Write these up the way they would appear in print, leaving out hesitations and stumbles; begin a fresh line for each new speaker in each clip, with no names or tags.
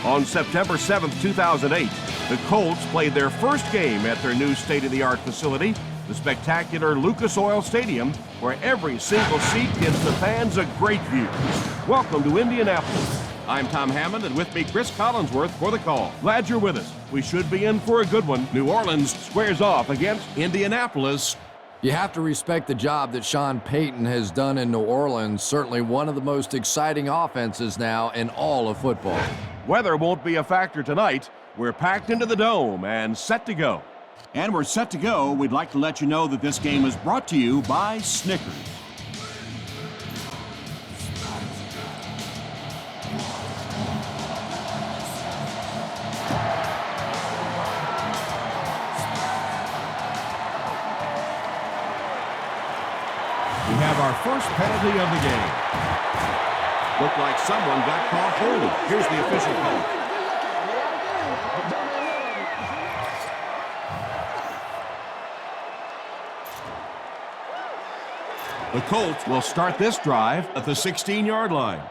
On September 7th, 2008, the Colts played their first game at their new state-of-the-art facility, the spectacular Lucas Oil Stadium, where every single seat gives the fans a great view. Welcome to Indianapolis. I'm Tom Hammond, and with me, Chris Collinsworth for the call. Glad you're with us. We should be in for a good one. New Orleans squares off against Indianapolis.
You have to respect the job that Sean Payton has done in New Orleans. Certainly one of the most exciting offenses now in all of football.
Weather won't be a factor tonight. We're packed into the dome and set to go.
And we're set to go. We'd like to let you know that this game is brought to you by Snickers.
We have our first penalty of the game. Looked like someone got caught holding. Here's the official call. The Colts will start this drive at the 16-yard line.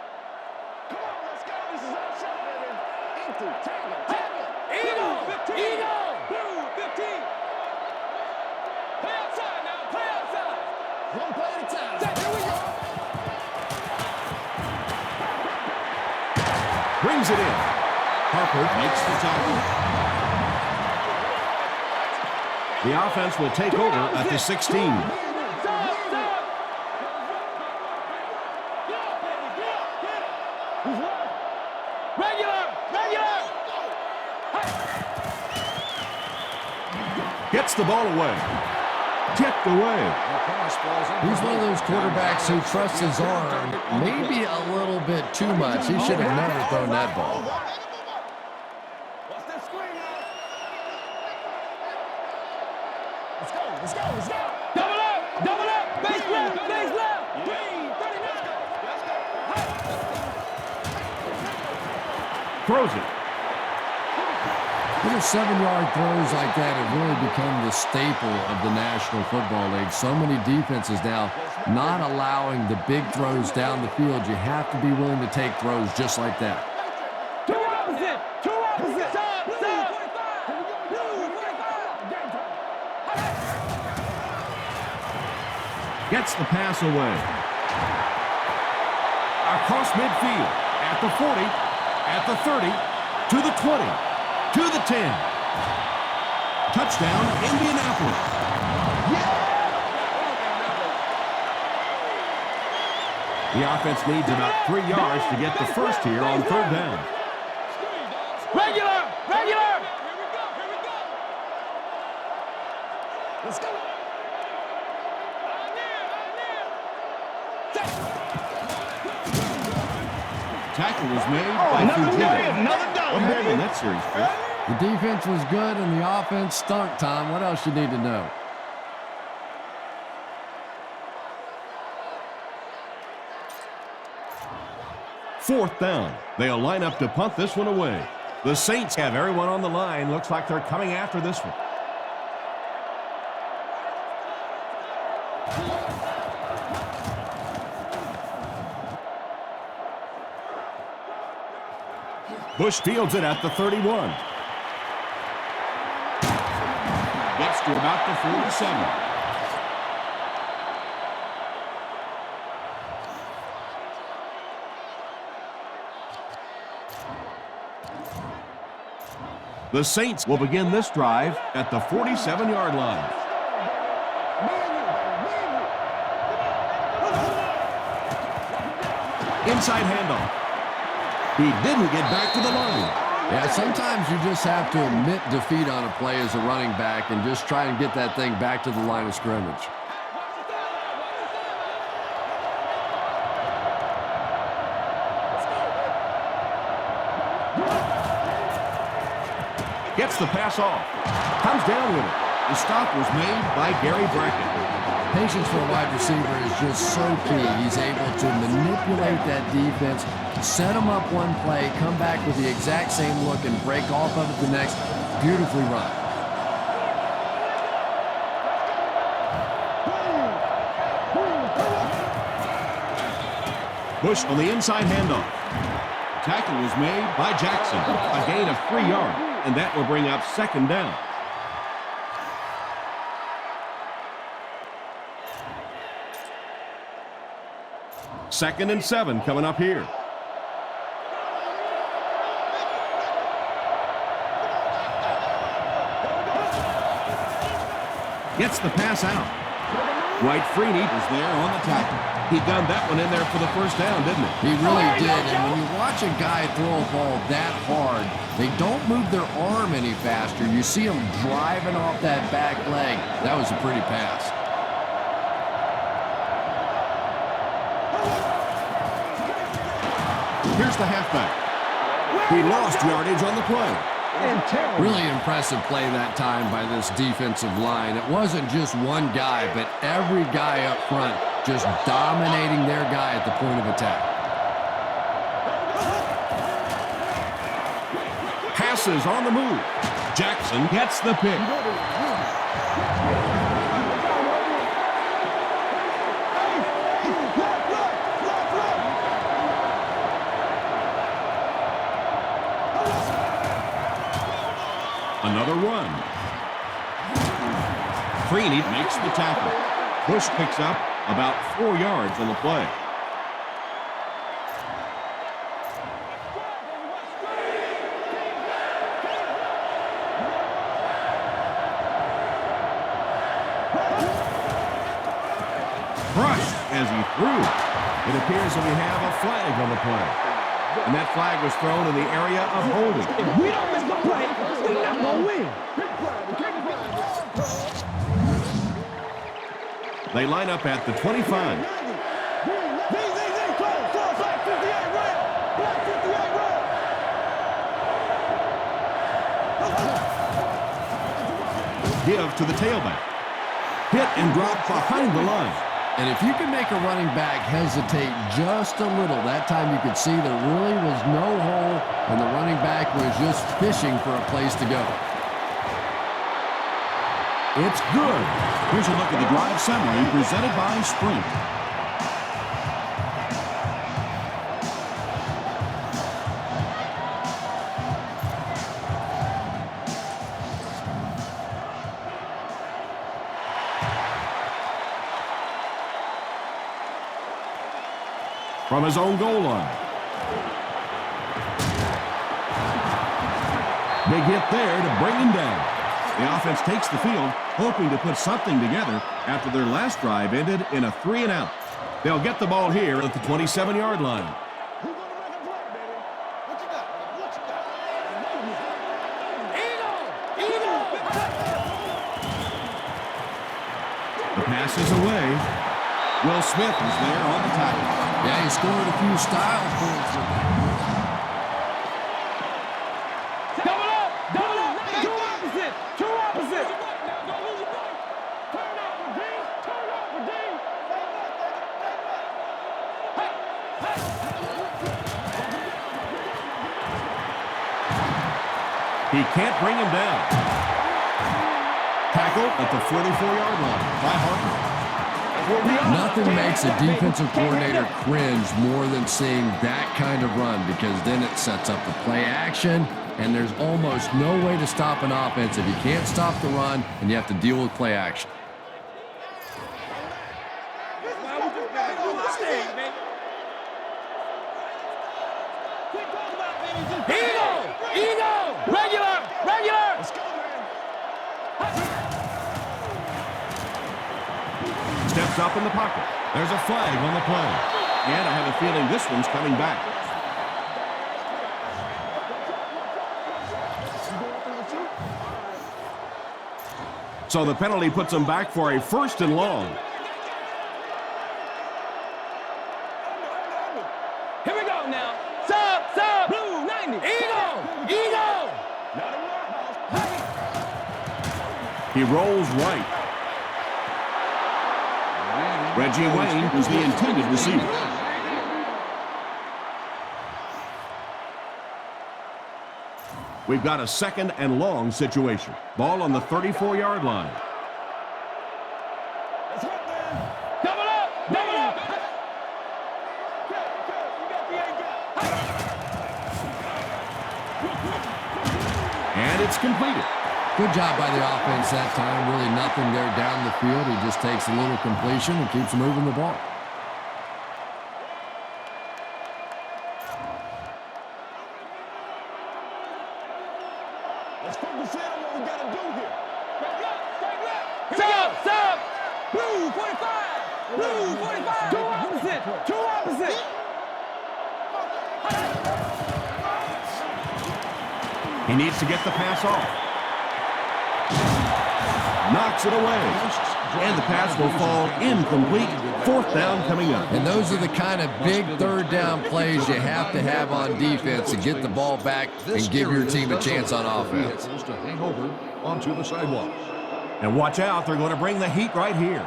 Brings it in. Harper makes the tackle. The offense will take over at the 16. Gets the ball away. Tipped away.
He's one of those quarterbacks who trusts his arm maybe a little bit too much. He should have never thrown that ball.
Let's go. Double up. Base left.
Throws it.
Little 7-yard throws like that have really become the staple of the National Football League. So many defenses now not allowing the big throws down the field. You have to be willing to take throws just like that.
Two opposite. Stop.
Gets the pass away. Across midfield. At the 40. At the 30. To the 20. To the 10. Touchdown, Indianapolis. The offense needs about 3 yards to get the first here on third down.
Regular. Let's go.
Tackle was made by Fujita. What happened in that series, Chris?
The defense was good and the offense stunk, Tom. What else you need to know?
Fourth down. They'll line up to punt this one away. The Saints have everyone on the line. Looks like they're coming after this one. Bush fields it at the 31. Gets to about the 47. The Saints will begin this drive at the 47-yard line. Inside handoff. He didn't get back to the line.
Yeah, sometimes you just have to admit defeat on a play as a running back and just try and get that thing back to the line of scrimmage.
Gets the pass off. Comes down with it. The stop was made by Gary Brackett.
Patience for a wide receiver is just so key. He's able to manipulate that defense, set them up one play, come back with the exact same look, and break off of it the next. Beautifully run.
Bush on the inside handoff.
tackle was made by Jackson. A gain of 3 yards, and that will bring up second down. Second and 7 coming up here. Gets the pass out. Dwight Freeney is there on the tackle. He gunned that one in there for the first down, didn't he?
He really did, and when you watch a guy throw a ball that hard, they don't move their arm any faster. You see them driving off that back leg. That was a pretty pass.
Here's the halfback. He lost yardage on the play.
Really impressive play that time by this defensive line. It wasn't just one guy, but every guy up front just dominating their guy at the point of attack.
Passes on the move. Jackson gets the pick. Another run. Freeney makes the tackle. Bush picks up about 4 yards on the play. Brushed as he threw. It appears that we have a flag on the play. And that flag was thrown in the area of holding.
If we don't make a play, we're not going to win.
They line up at the 25. Give to the tailback. Hit and drop behind the line.
And if you can make a running back hesitate just a little, that time you could see there really was no hole, and the running back was just fishing for a place to go.
It's good. Here's a look at the drive summary presented by Sprint. From his own goal line. Big hit there to bring him down. The offense takes the field, hoping to put something together after their last drive ended in a 3-and-out. They'll get the ball here at the 27-yard line. The pass is away. Will Smith is there on the tackle.
Yeah, he scored a few style points with that.
Double up! Double up! Two opposite! Two opposite! Turn up, Redeem! Turn up, Redeem!
He can't bring him down. Tackle at the 44-yard line by Hartman.
Nothing makes a defensive coordinator cringe more than seeing that kind of run, because then it sets up the play action, and there's almost no way to stop an offense if you can't stop the run and you have to deal with play action.
Steps up in the pocket. There's a flag on the play. And I have a feeling this one's coming back. So the penalty puts them back for a 1st and long.
Here we go now. Sub, blue, 90. Eagle.
He rolls right. Reggie Wayne was the intended receiver. We've got a 2nd and long situation. Ball on the 34-yard line.
Double up!
it's completed.
Good job by the offense that time. Really nothing there down the field. He just takes a little completion and keeps moving the ball.
Let's focus in on what we got to do here. Stop! Blue 45! Blue 45! Two opposite!
He needs to get the pass off. Knocks it away. And the pass will fall incomplete. Fourth down coming up.
And those are the kind of big third down plays you have to have on defense to get the ball back and give your team a chance on offense.
To hang over onto the sidewalk.
And watch out, they're going to bring the heat right here.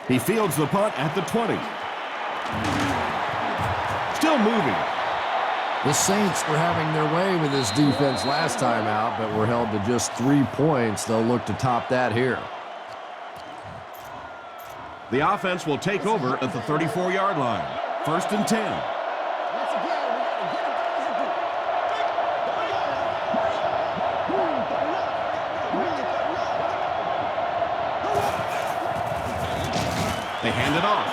He fields the punt at the 20. Still moving.
The Saints were having their way with this defense last time out, but were held to just 3 points. They'll look to top that here.
The offense will take over at the 34-yard line. First and 10. They hand it off.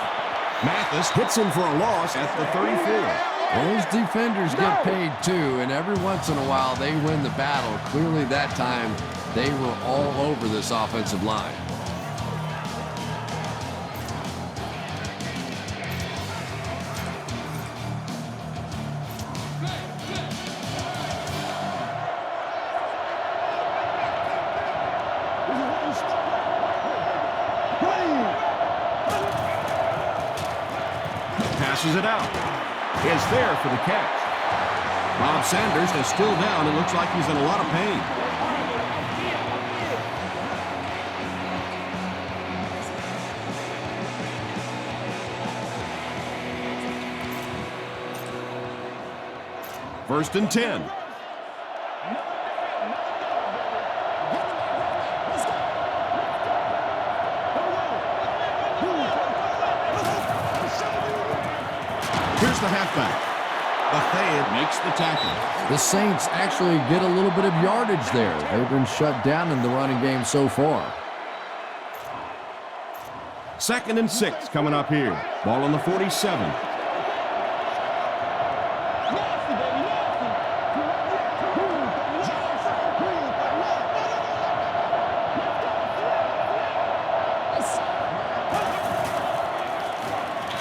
Mathis hits him for a loss at the 34.
Those defenders get paid too, and every once in a while they win the battle. Clearly that time they were all over this offensive line.
Passes it out. Is there for the catch. Bob Sanders is still down. It looks like he's in a lot of pain. First and 10. Here's the halfback. Buffet makes the tackle.
The Saints actually get a little bit of yardage there. They've been shut down in the running game so far.
Second and 6 coming up here. Ball on the 47.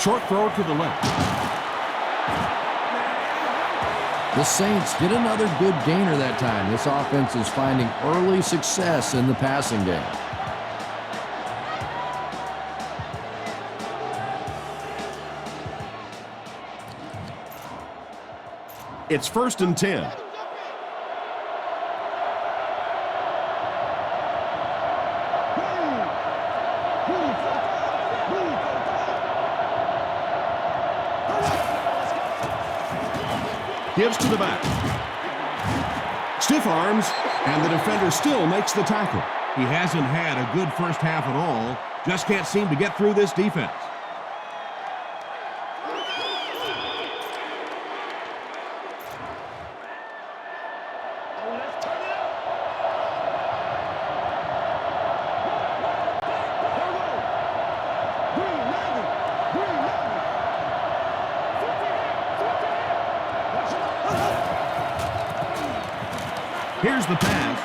Short throw to the left.
The Saints get another good gainer that time. This offense is finding early success in the passing game.
It's first and 10. Gives to the back. Stiff arms, and the defender still makes the tackle. He hasn't had a good first half at all. Just can't seem to get through this defense. Here's the pass.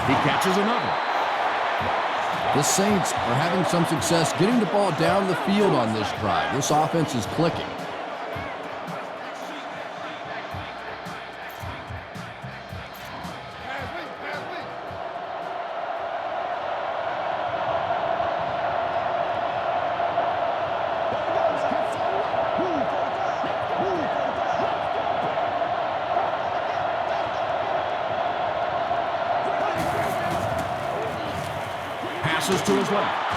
He catches another.
The Saints are having some success getting the ball down the field on this drive. This offense is clicking.
Passes to his left.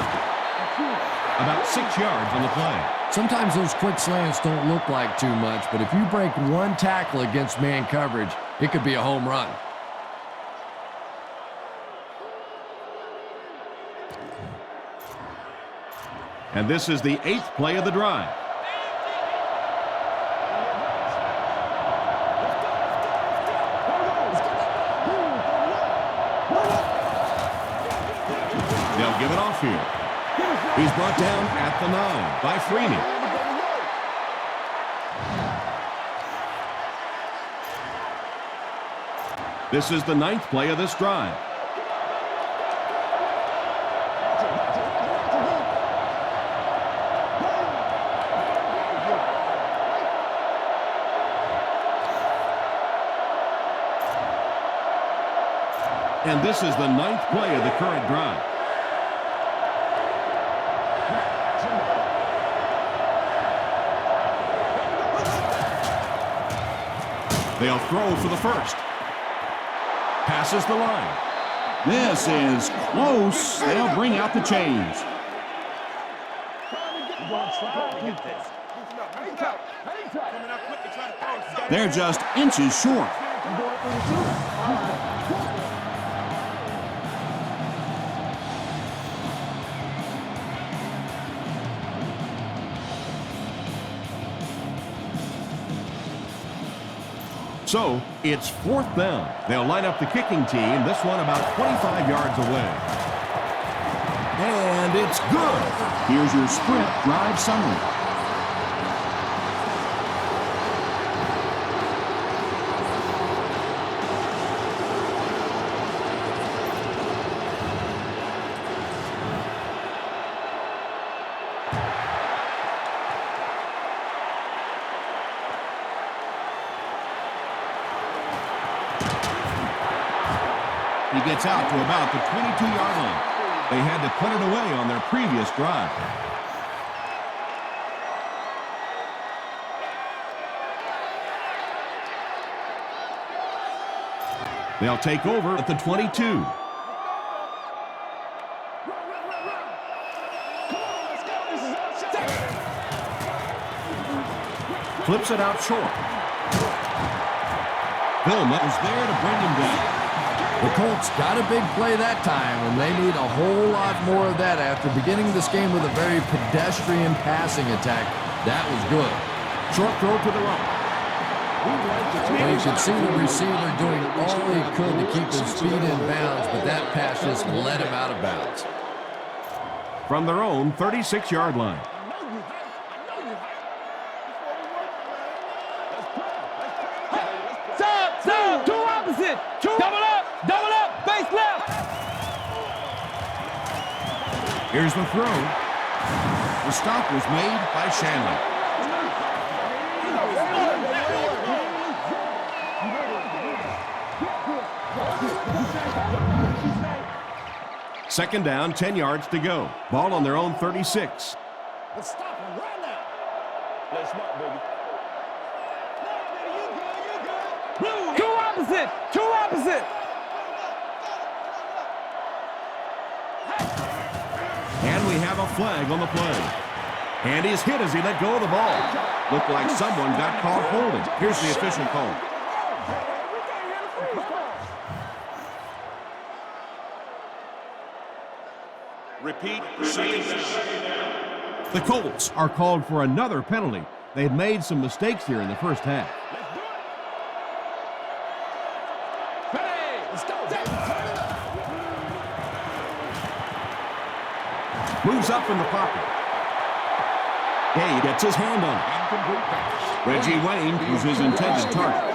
About 6 yards on the play.
Sometimes those quick slants don't look like too much, but if you break one tackle against man coverage, it could be a home run.
And this is the 8th play of the drive. They'll give it off here. He's brought down at the 9 by Freeney. This is the 9th play of this drive. And this is the 9th play of the current drive. They'll throw for the first. Passes the line.
This is close. They'll bring out the chains. They're just inches short.
So, it's 4th down. They'll line up the kicking team, this one about 25 yards away. And it's good.
Here's your sprint drive summary.
He gets out to about the 22-yard line. They had to put it away on their previous drive. They'll take over at the 22. Flips it out short. Vilma is there to bring him down.
The Colts got a big play that time, and they need a whole lot more of that after beginning this game with a very pedestrian passing attack. That was good.
Short throw to the right.
And you could see the receiver doing all he could to keep his feet in bounds, but that pass just let him out of bounds.
From their own 36-yard line.
Stop! Two opposite! Double up! Base left!
Here's the throw. The stop was made by Shanley. Second down, 10 yards to go. Ball on their own 36.
Let's stop him right now. Let's smart, baby. Two opposite!
And we have a flag on the play. And he's hit as he let go of the ball. Looked like someone got caught holding. Here's the official call.
Repeat, second down.
The Colts are called for another penalty. They've made some mistakes here in the first half. Moves up in the pocket. Gay gets his hand on it. Reggie Wayne was his intended target.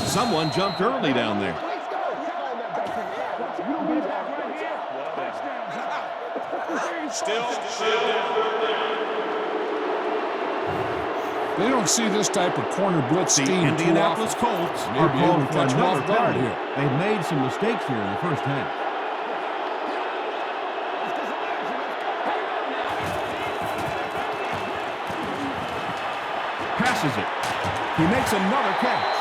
Someone jumped early down there.
Still.
They don't see this type of corner blitz
The
scheme too
Indianapolis
often.
Colts
Maybe
are
able
called
to
for
catch 'em
another
off guard
penalty.
here.
They've made some mistakes here in the first half. Passes it. He makes another catch.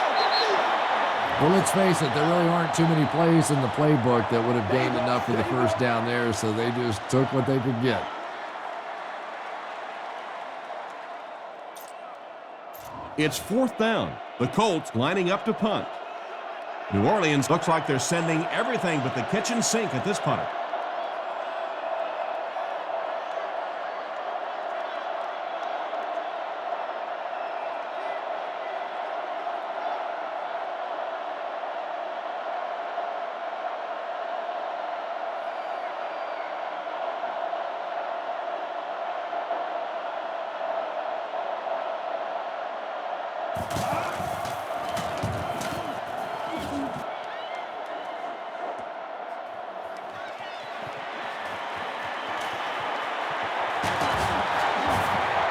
Well, let's face it, there really aren't too many plays in the playbook that would have gained enough for the first down there, so they just took what they could get.
It's 4th down. The Colts lining up to punt. New Orleans looks like they're sending everything but the kitchen sink at this punt.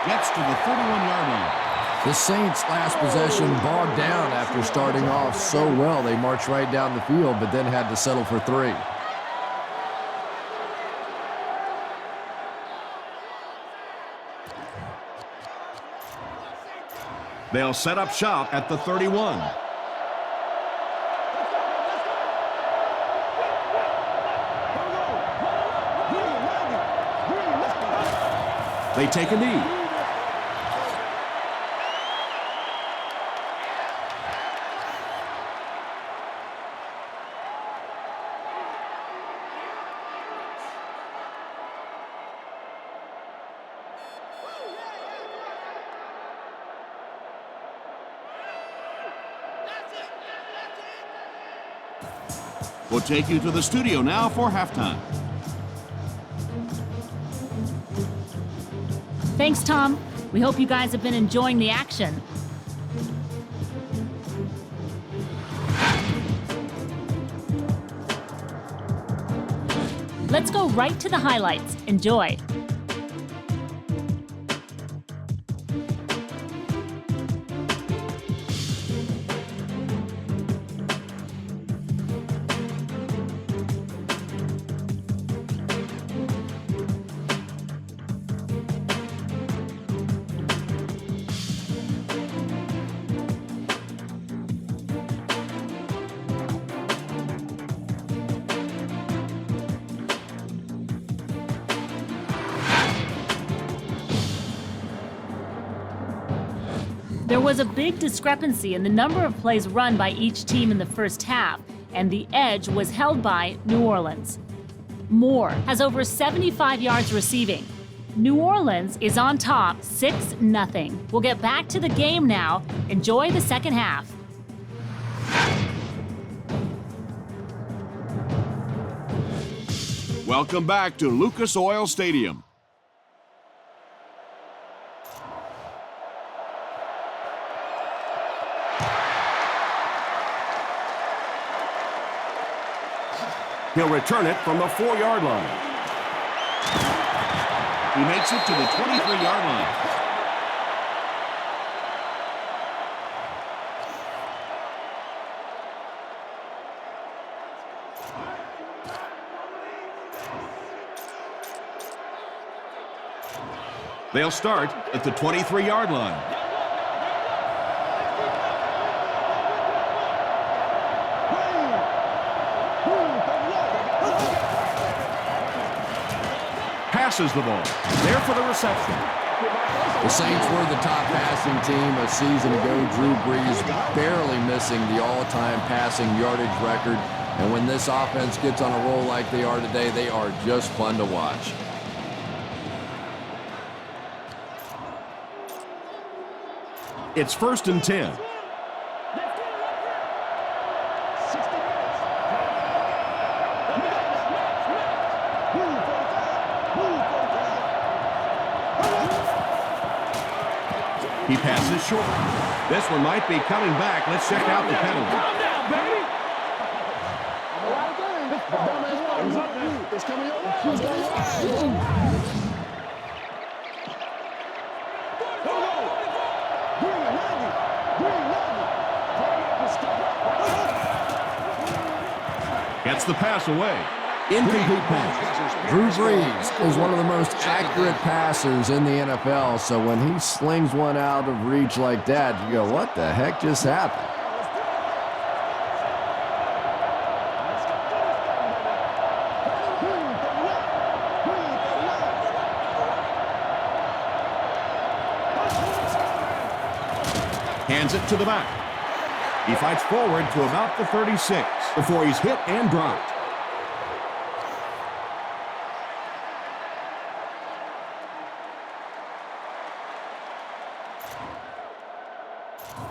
Gets to the 31-yard line.
The Saints' last possession bogged down after starting off so well. They marched right down the field, but then had to settle for 3.
They'll set up shop at the 31. They take a knee. We'll take you to the studio now for halftime.
Thanks, Tom. We hope you guys have been enjoying the action. Let's go right to the highlights. Enjoy. There was a big discrepancy in the number of plays run by each team in the first half, and the edge was held by New Orleans. Moore has over 75 yards receiving. New Orleans is on top 6-0. We'll get back to the game now. Enjoy the second half.
Welcome back to Lucas Oil Stadium.
He'll return it from the 4-yard line. He makes it to the 23-yard line. They'll start at the 23-yard line. Passes the ball. There for the reception.
The Saints were the top passing team a season ago. Drew Brees barely missing the all-time passing yardage record. And when this offense gets on a roll like they are today, they are just fun to watch.
It's 1st and 10. He passes short. This one might be coming back. Let's check out the penalty.
Calm down, baby.
Gets the pass away. Incomplete pass.
Drew Brees is one of the most accurate passers in the NFL, so when he slings one out of reach like that, you go, what the heck just happened?
Hands it to the back. He fights forward to about the 36 before he's hit and dropped.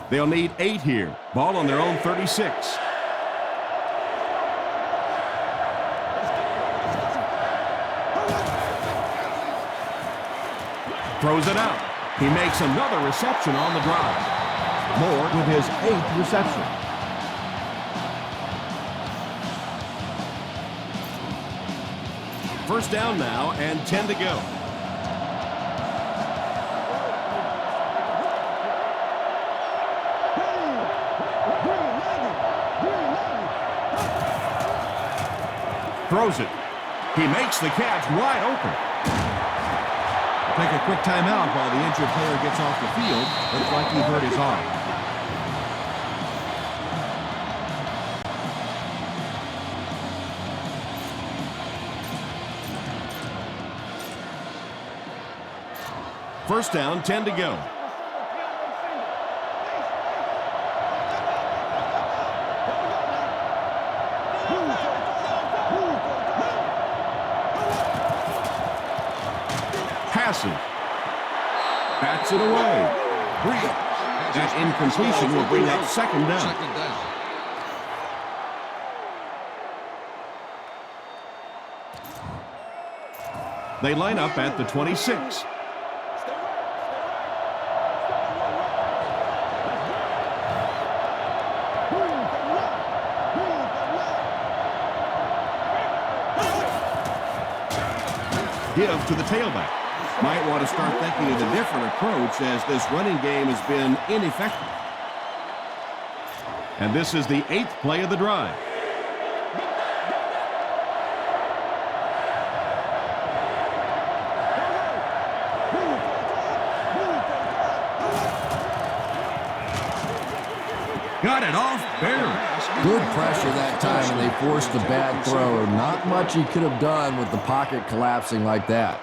They'll need 8 here. Ball on their own 36. Throws it out. He makes another reception on the drive. Moore with his 8th reception. First down now and 10 to go. Throws it. He makes the catch wide open. Take a quick timeout while the injured player gets off the field. Looks like he hurt his arm. First down, 10 to go. Bats it away. That incompletion will bring up second down. They line up at the 26. Give to the tailback. Might want to start thinking of a different approach as this running game has been ineffective. And this is the 8th play of the drive. Got it off barely.
Good pressure that time, and they forced a bad throw. Not much he could have done with the pocket collapsing like that.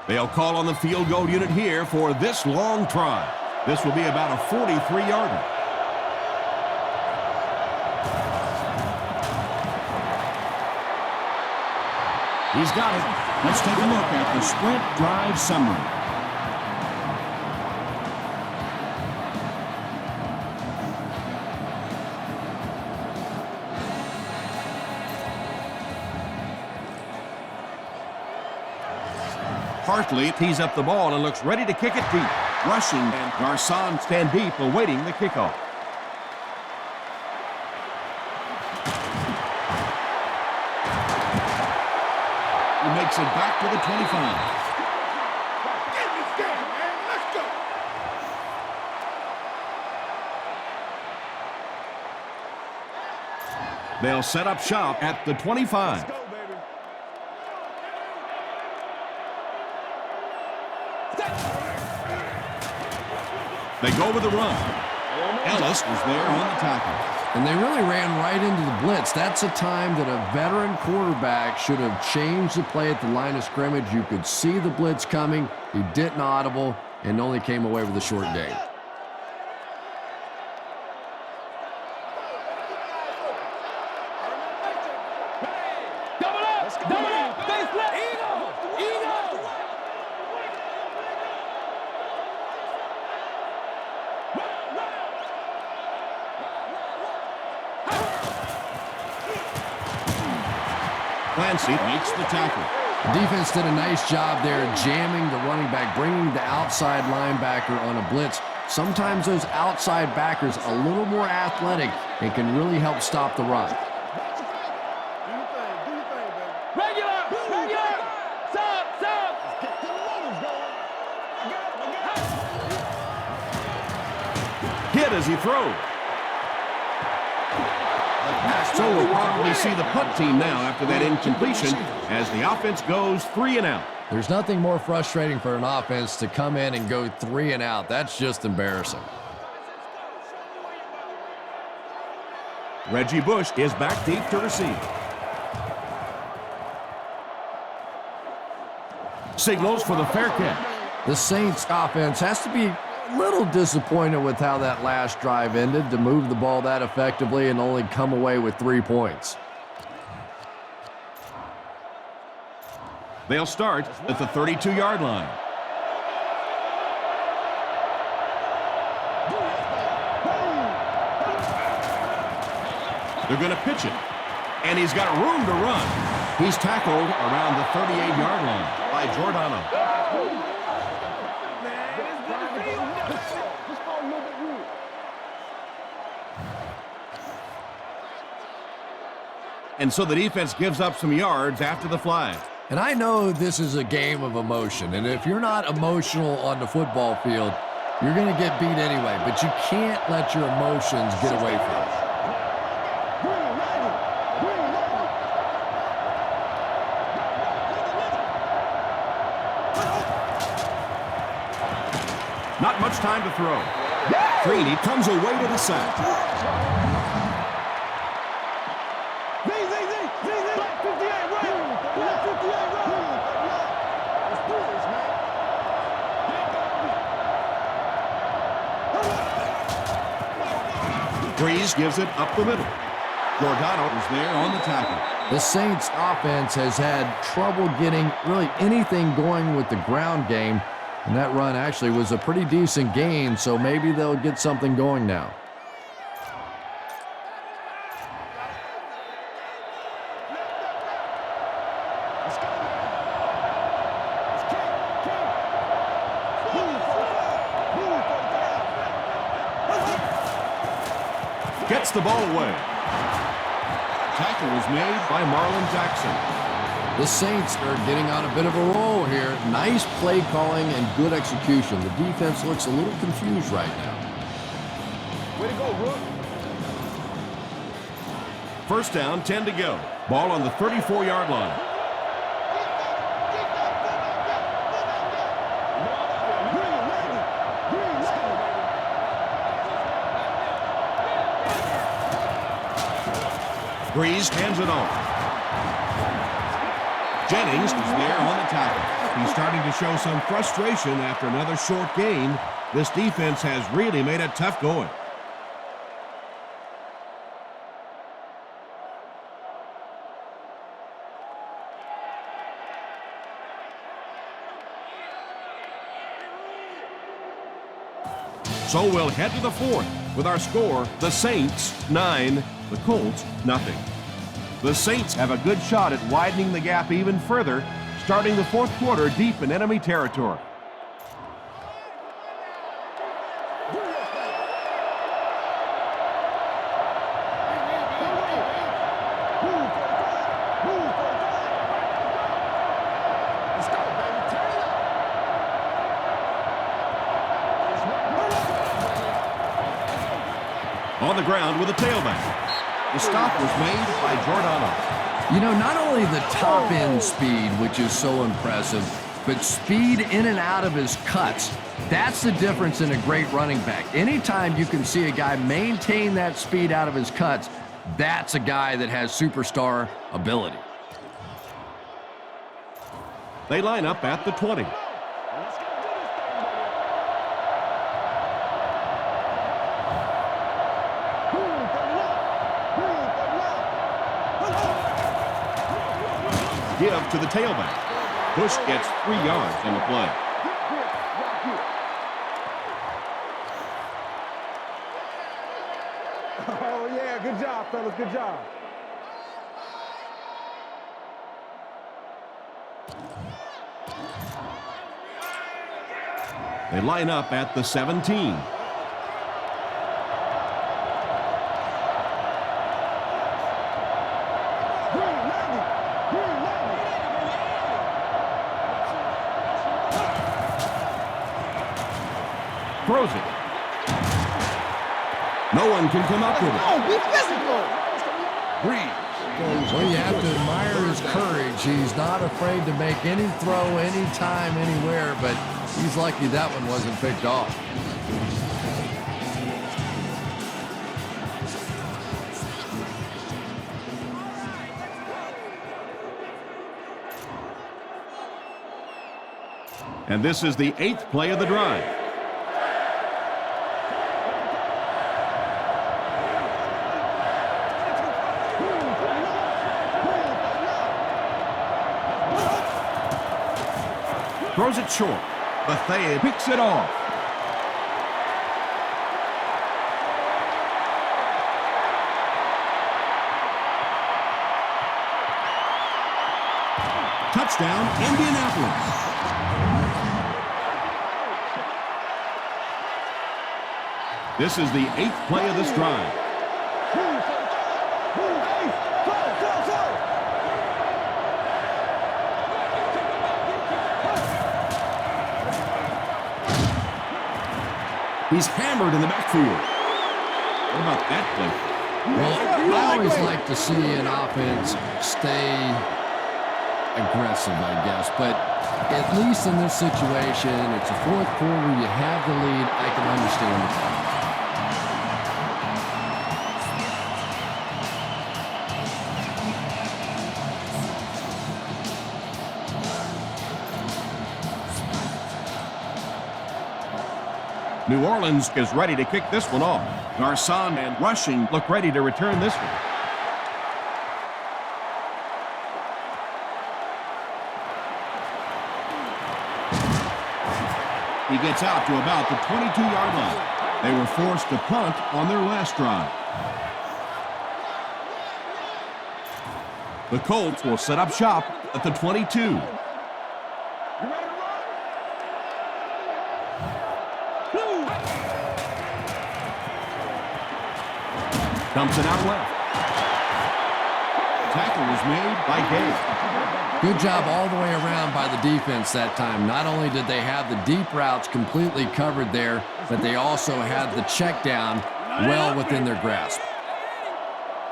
They'll call on the field goal unit here for this long try. This will be about a 43-yarder. He's got it. Let's take a look at the sprint drive summary. Hartley tees up the ball and looks ready to kick it deep. Rushing, and Garcon stand deep awaiting the kickoff. He makes it back to the 25. They'll set up shop at the 25. They go with the run. Ellis was there on the tackle.
And they really ran right into the blitz. That's a time that a veteran quarterback should have changed the play at the line of scrimmage. You could see the blitz coming. He didn't audible and only came away with a short gain.
Clancy makes the tackle.
The defense did a nice job there jamming the running back, bringing the outside linebacker on a blitz. Sometimes those outside backers a little more athletic and can really help stop the run.
Regular! Sub!
Hit as he throws. So we'll probably see the punt team now after that incompletion as the offense goes 3 and out.
There's nothing more frustrating for an offense to come in and go 3 and out. That's just embarrassing.
Reggie Bush is back deep to receive. Signals for the fair catch.
The Saints offense has to be little disappointed with how that last drive ended, to move the ball that effectively and only come away with 3 points.
They'll start at the 32-yard line. They're going to pitch it, and he's got room to run. He's tackled around the 38-yard line by Giordano. And so the defense gives up some yards after the flag.
And I know this is a game of emotion, and if you're not emotional on the football field, you're going to get beat anyway, but you can't let your emotions get away from you.
Not much time to throw. Freeney comes away with a sack. Breeze gives it up the middle. Giordano is there on the tackle.
The Saints offense has had trouble getting really anything going with the ground game, and that run actually was a pretty decent gain, so maybe they'll get something going now.
Gets the ball away. Tackle was made by Marlon Jackson.
The Saints are getting on a bit of a roll here. Nice play calling and good execution. The defense looks a little confused right now.
Way to go, Rook.
First down, 10 to go. Ball on the 34-yard line. Breeze hands it off. Jennings is there on the tackle. He's starting to show some frustration after another short gain. This defense has really made it tough going. So we'll head to the fourth with our score, the Saints 9, the Colts nothing. The Saints have a good shot at widening the gap even further, starting the fourth quarter deep in enemy territory. On the ground with a tailback. The stop was made by Giordano.
You know, not only the top end speed, which is so impressive, but speed in and out of his cuts. That's the difference in a great running back. Anytime you can see a guy maintain that speed out of his cuts, that's a guy that has superstar ability.
They line up at the 20. Give to the tailback. Bush gets 3 yards on the play.
Oh, yeah, good job, fellas, good job.
They line up at the 17. Throws it. No one can come up with it.
Oh, be physical.
Well, you have to admire his courage. He's not afraid to make any throw, anytime, anywhere, but he's lucky that one wasn't picked off.
And this is the 8th play of the drive. Throws it short. Bethea picks it off. Touchdown, Indianapolis. This is the 8th play of this drive. He's hammered in the backfield. What about that play?
Well, I always like to see an offense stay aggressive, I guess. But at least in this situation, it's a fourth quarter, you have the lead, I can understand it.
New Orleans is ready to kick this one off. Garcon and Rushing look ready to return this one. He gets out to about the 22-yard line. They were forced to punt on their last drive. The Colts will set up shop at the 22. Dumps it out left. Tackle was made by Gay.
Good job all the way around by the defense that time. Not only did they have the deep routes completely covered there, but they also had the check down well within their grasp.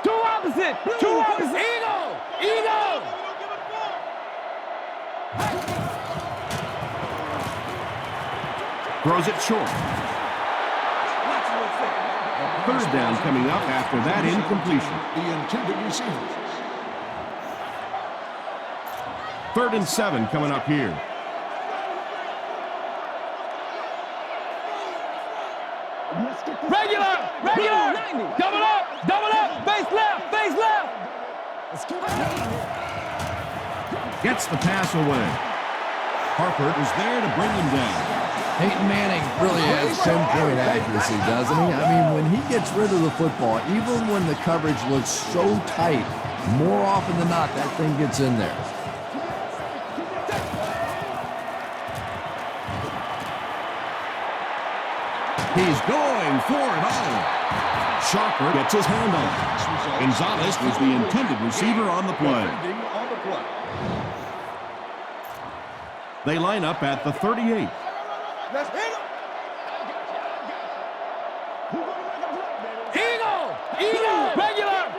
Two opposite. Eagle. Eagle.
Throws it short. Third down coming up after that incompletion.
The intended receiver.
3rd and 7 coming up here.
Regular. Double up. Base left.
Gets the pass away. Harper is there to bring him down.
Peyton Manning really has pinpoint accuracy, doesn't he? I mean, when he gets rid of the football, even when the coverage looks so tight, more often than not, that thing gets in there.
He's going for it all. Sharper gets his hand on it. Gonzalez was the intended receiver on the play. They line up at the 38.
Let's hit him. Eagle. Regular.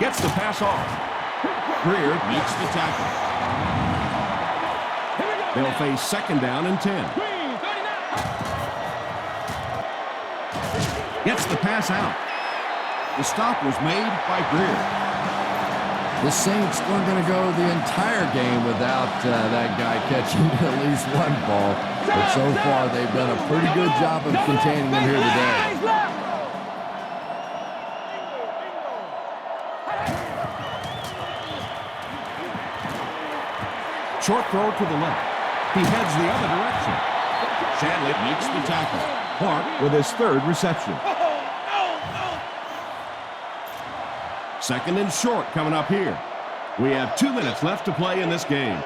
Gets the pass off. Greer makes the tackle. They'll face 2nd down and 10. Gets the pass out. The stop was made by Greer.
The Saints weren't going to go the entire game without that guy catching at least one ball. But so far, they've done a pretty good job of containing him here today.
Short throw to the left. He heads the other direction. Shanley makes the tackle. Clark with his 3rd reception. 2nd and short coming up here. We have 2 minutes left to play in this game.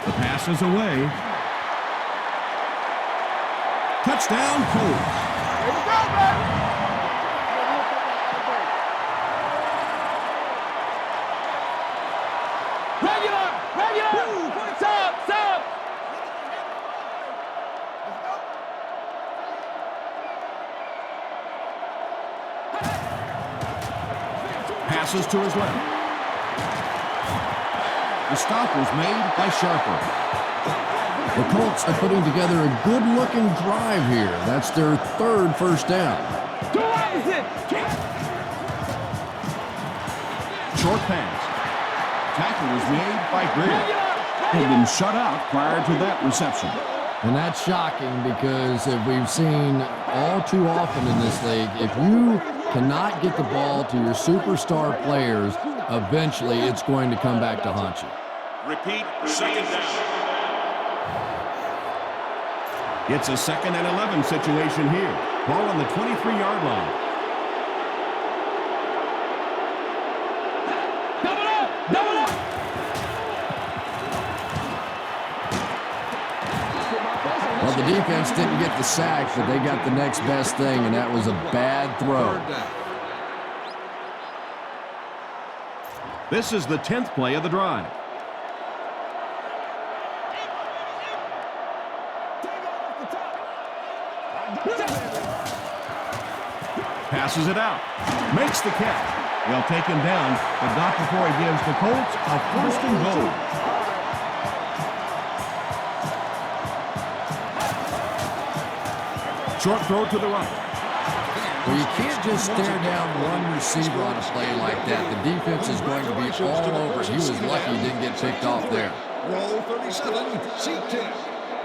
The pass is away. Touchdown, Colts.
Here we go, baby. Sub.
Passes to his left. The stop was made by Sharper.
The Colts are putting together a good-looking drive here. That's their 3rd first down.
Two opposite.
Short pass. Tackle was made by Greer. had been shut out prior to that reception.
And that's shocking because if we've seen all too often in this league, if you cannot get the ball to your superstar players, eventually it's going to come back to haunt you.
Repeat, second down.
It's a 2nd and 11 situation here. Ball on the 23-yard line.
Double up! Double up!
Well, the defense didn't get the sack, but they got the next best thing, and that was a bad throw.
This is the 10th play of the drive. Passes it out. Makes the catch. They'll take him down, but not before he gives the Colts a 1st and goal. Short throw to the right.
Well, you can't just stare down one receiver on a play like that. The defense is going to be all over. He was lucky he didn't get picked off there.
Row 37, seat 10.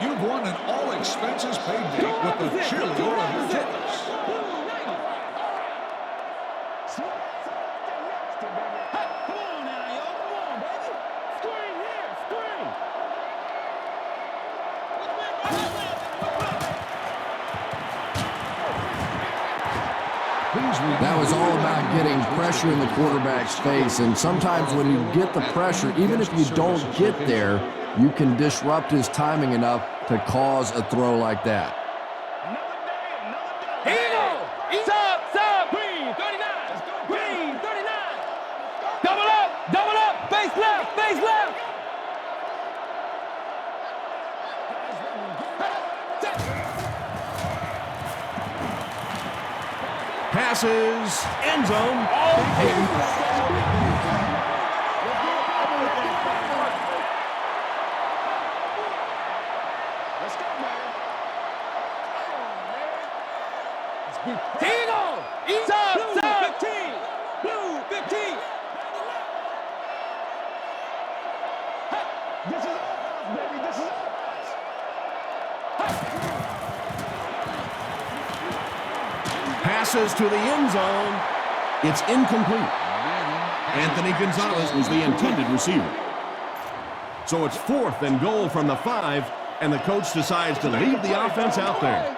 You've won an all-expenses-paid date with the cheerleader of your choice.
That was all about getting pressure in the quarterback's face, and sometimes when you get the pressure, even if you don't get there, you can disrupt his timing enough to cause a throw like that.
Sub, Green, 39. Green, 39. Double up, face left.
Passes, end zone.
Sub, 15. Blue, 15. This is us, baby. This is us.
Passes to the end zone. It's incomplete. Anthony Gonzalez was the intended receiver. So it's 4th and goal from the 5, and the coach decides to leave the offense out there.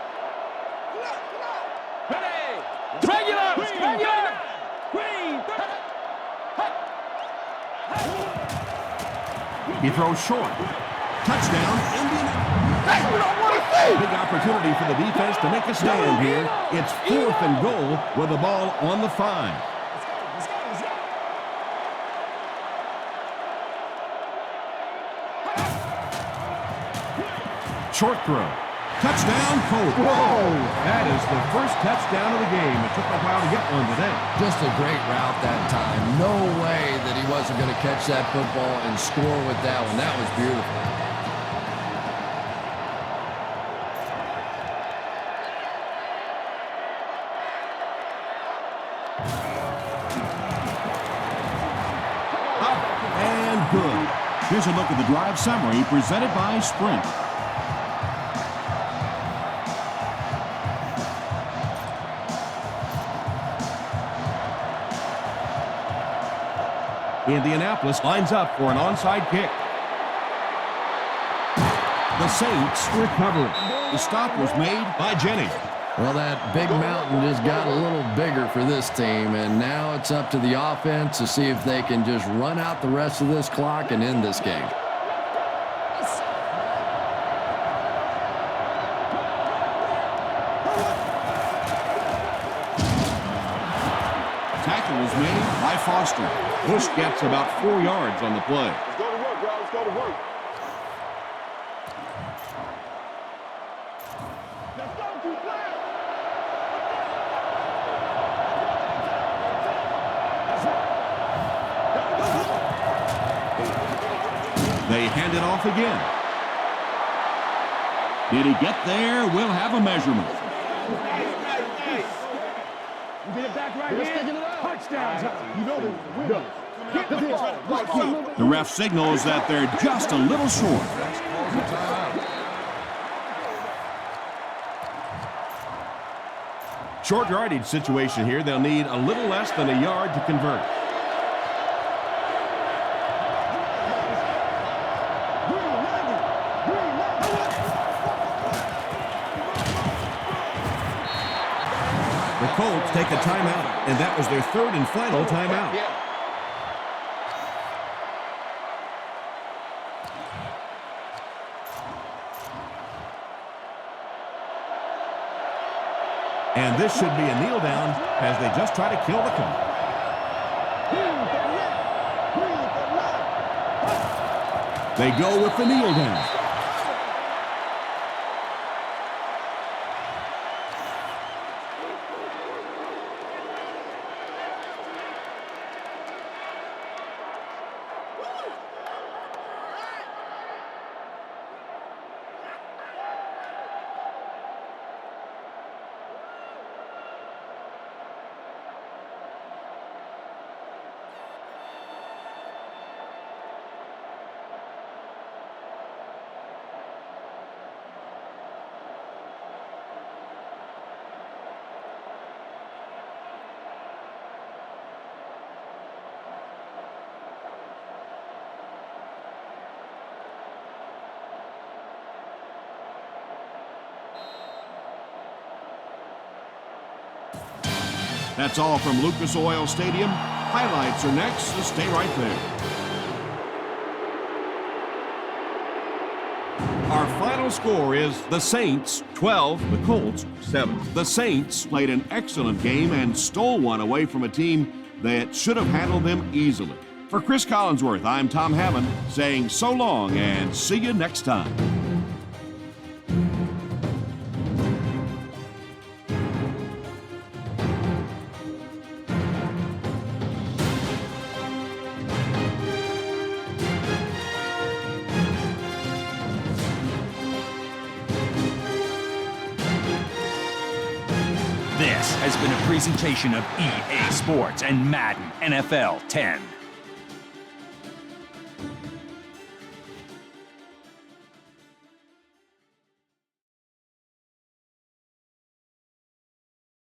Regular.
He throws short. Touchdown, Indianapolis. Big opportunity for the defense to make a stand here. It's 4th and goal with the ball on the 5. Short throw. Touchdown, Colts.
Whoa! That is the first touchdown of the game. It took a while to get one today.
Just a great route that time. No way that he wasn't going to catch that football and score with that one. That was beautiful.
Up and good. Here's a look at the drive summary presented by Sprint. Indianapolis lines up for an onside kick. The Saints recover. The stop was made by Jennings.
Well, that big mountain just got a little bigger for this team, and now it's up to the offense to see if they can just run out the rest of this clock and end this game.
Tackle was made by Foster. Bush gets about 4 yards on the play.
Let's go to work, bro. Let's go to work.
They hand it off again. Did he get there? We'll have a measurement.
Get it back right here. Touchdown. You know this.
The ref signals that they're just a little short.
Calls a timeout.
Short yardage situation here. They'll need a little less than a yard to convert. The Colts take a timeout, and that was their third and final timeout. And this should be a kneel down as they just try to kill the clock. They go with the kneel down. That's all from Lucas Oil Stadium. Highlights are next, so stay right there. Our final score is the Saints 12, the Colts 7. The Saints played an excellent game and stole one away from a team that should have handled them easily. For Chris Collinsworth, I'm Tom Hammond saying so long and see you next time.
This has been a presentation of EA Sports and Madden NFL 10.